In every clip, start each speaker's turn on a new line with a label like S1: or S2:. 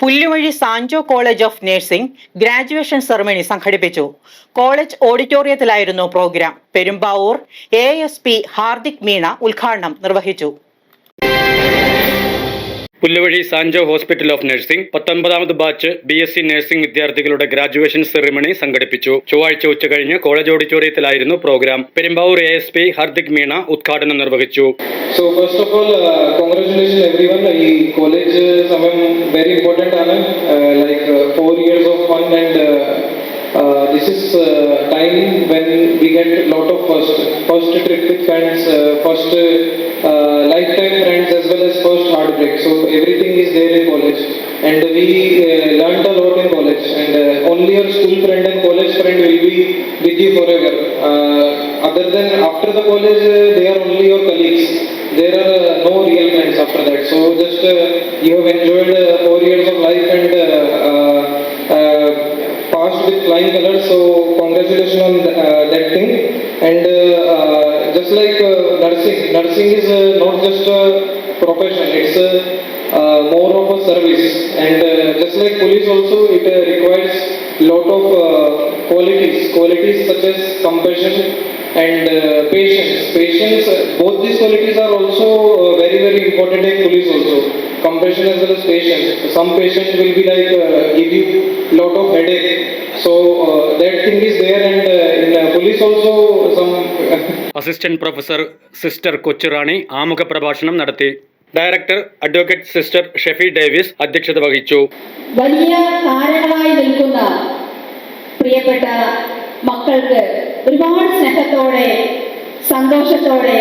S1: Pulluvazhi Sanjo college of nursing graduation ceremony സംഘടിപ്പിച്ചു. College ഓഡിറ്റോറിയത്തിലായിരുന്നു programme. Perumbavoor ASP Hardik Meena ഉദ്ഘാടനം നിർവഹിച്ചു.
S2: Pulluvazhi Sanjo hospital of nursing 19ാമത് ബാച്ച് BSc നഴ്സിംഗ് വിദ്യാർത്ഥികളുടെ ഗ്രാജുവേഷൻ സെറിമണി സംഘടിപ്പിച്ചു. ചൊവ്വാഴ്ച ഉച്ചകഴിഞ്ഞ് കോളേജ് ഓഡിറ്റോറിയത്തിലായിരുന്നു പ്രോഗ്രാം. പെരുമ്പാവൂർ ASP ഹാർദിക് മീണ ഉദ്ഘാടനം നിർവഹിച്ചു.
S3: So first of all, congratulations everyone. ഈ കോളേജ് സമയം very important ആണ്. 4 years of fun and this is time when we get lot of first trip with friends, first lifetime friends as well as first heartbreak. So everything is there in college and we learned a lot in college and only your school friend and college friend will be with you forever. Other than after the college, they are only your colleagues. There are no real friends after that. So just you have enjoyed 4 years of life and passed with flying colors. So congratulations on that thing. And just like nursing is not just a profession. It's more of a service. And just like police also, it requires lot of qualities such as compassion and patience. Both these qualities are also very important in police also. Compassion as well as patience. Some patients will be give you lot of headache. So that thing is there, and in police also some.
S2: Assistant professor sister Kochurani ആമുഖ പ്രഭാഷണം നടത്തി. Director advocate sister Shefi Davis അധ്യക്ഷത വഹിച്ചു.
S4: വലിയ കാരണമായി നിൽക്കുന്ന പ്രിയപ്പെട്ട മക്കൾക്ക് ഒരുപാട് സ്നേഹത്തോടെ സന്തോഷത്തോടെ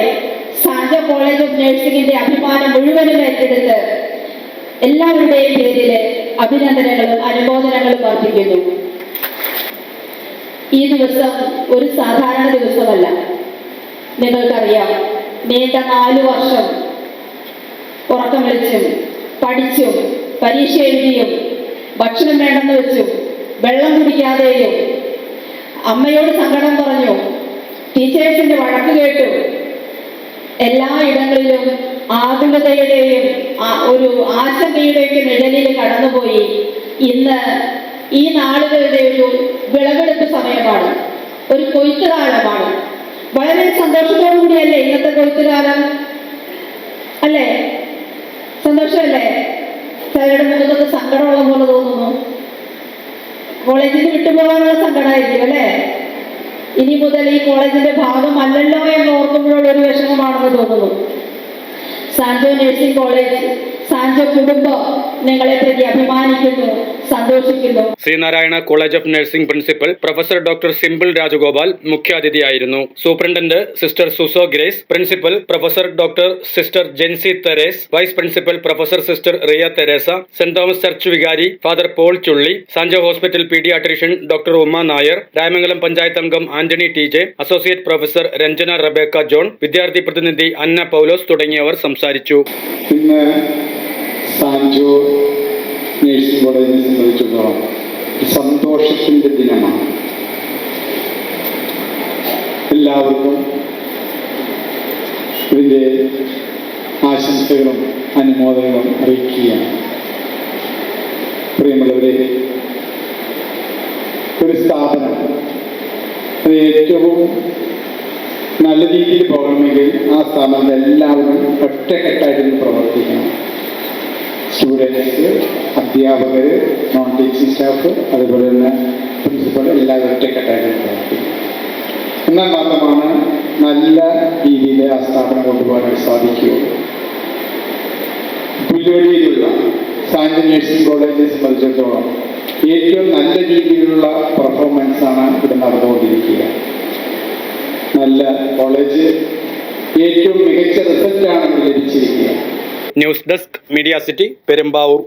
S4: സാൻജോ കോളേജ് ഓഫ് നഴ്സിംഗിന്റെ അഭിമാനം മുഴുവനും ഏറ്റെടുത്ത് എല്ലാവരുടെയും പേരിൽ അഭിനന്ദനങ്ങളും അനുമോദനങ്ങളും അർപ്പിക്കുന്നു. ഈ ദിവസം ഒരു സാധാരണ ദിവസമല്ല. നിങ്ങൾക്കറിയാം, നീണ്ട 4 വർഷം ഉറക്കം വിളിച്ചും പഠിച്ചും പരീക്ഷ എഴുതിയും ഭക്ഷണം വേണ്ടെന്ന് വെച്ചും വെള്ളം കുടിക്കാതെയും അമ്മയോട് സങ്കടം പറഞ്ഞു ടീച്ചേഴ്സിന്റെ വഴക്ക് കേട്ടു എല്ലാ ഇടങ്ങളിലും ആകുലതയുടെയും ഒരു ആശങ്കയുടെയൊക്കെ നിഴലിൽ കടന്നുപോയി. ഇന്ന് ഈ നാളുകളുടെ ഒരു വിളവെടുപ്പ് സമയമാണ്, ഒരു കൊയ്ത്തുകാലമാണ്. വളരെ സന്തോഷത്തോടു കൂടിയല്ലേ ഇന്നത്തെ കൊയ്ത്തുകാലം? അല്ലേ? സന്തോഷമല്ലേ? ചിലരുടെ മുഖത്തൊക്കെ സങ്കടമുള്ള പോലെ തോന്നുന്നു. കോളേജിൽ വിട്ടുപോകാനുള്ള സങ്കടമായിരിക്കും അല്ലേ? ഇനി മുതൽ ഈ കോളേജിന്റെ ഭാഗമല്ലല്ലോ എന്ന് ഓർക്കുമ്പോഴുള്ള ഒരു വിഷമമാണെന്ന് തോന്നുന്നു. സാൻജോ നഴ്സിംഗ് കോളേജ്, സാൻജോ കുടുംബം നിങ്ങളെ പ്രതി അഭിമാനിക്കുന്നു, സന്തോഷിക്കുന്നു.
S2: Sreenarayana college of nursing principal professor doctor Simple Rajagopal മുഖ്യാതിഥിയായിരുന്നു. സൂപ്രണ്ടന്റ് സിസ്റ്റർ സുസോ Grace, principal professor doctor sister Jency Therese, vice principal professor sister Riya Theresa, Saint Thomas church വികാരി Father Paul Chulli, Sanjo hospital paediatrician doctor Uma Nair, Rayamangalam panchayat അംഗം Antony TJ, associate professor Ranjana Rebecca John, വിദ്യാർത്ഥി പ്രതിനിധി അന്ന പൗലോസ് തുടങ്ങിയവർ സംസാരിച്ചു.
S5: ഇന്ന് Sancho nursing കോളേജിനെ സംബന്ധിച്ചിടത്തോളം സന്തോഷത്തിൻ്റെ ദിനമാണ്. എല്ലാവർക്കും ഇതിൻ്റെ ആശംസകളും അനുമോദനങ്ങളും അറിയിക്കുകയാണ്. പ്രിയമുള്ളവരെ, ഒരു സ്ഥാപനം അത് ഏറ്റവും നല്ല രീതിയിൽ പോകണമെങ്കിൽ ആ സ്ഥാപനത്തിൽ എല്ലാവരും ഒറ്റക്കെട്ടായിട്ട് പ്രവർത്തിക്കണം. സ്റ്റുഡൻസ്, അധ്യാപകർ, നോൺ ടീച്ചിങ് സ്റ്റാഫ്, അതുപോലെ തന്നെ പ്രിൻസിപ്പൽ എല്ലാവരും ഒറ്റക്കെട്ടായിട്ട് പ്രവർത്തിക്കണം. എന്നാൽ മാത്രമാണ് നല്ല രീതിയിൽ ആ സ്ഥാപനം കൊണ്ടുപോകാൻ സാധിക്കുകയുള്ളൂ. പുല്ലുവഴിയിലുള്ള സാൻജോ നഴ്സിംഗ് കോളേജിനെ സംബന്ധിച്ചിടത്തോളം ഏറ്റവും നല്ല രീതിയിലുള്ള പെർഫോമൻസാണ് ഇവിടെ നടന്നുകൊണ്ടിരിക്കുക. നല്ല കോളേജ്, ഏറ്റവും മികച്ച റിസൾട്ടാണ് ലഭിച്ചിരിക്കുക.
S2: News desk media city, Perumbavoor.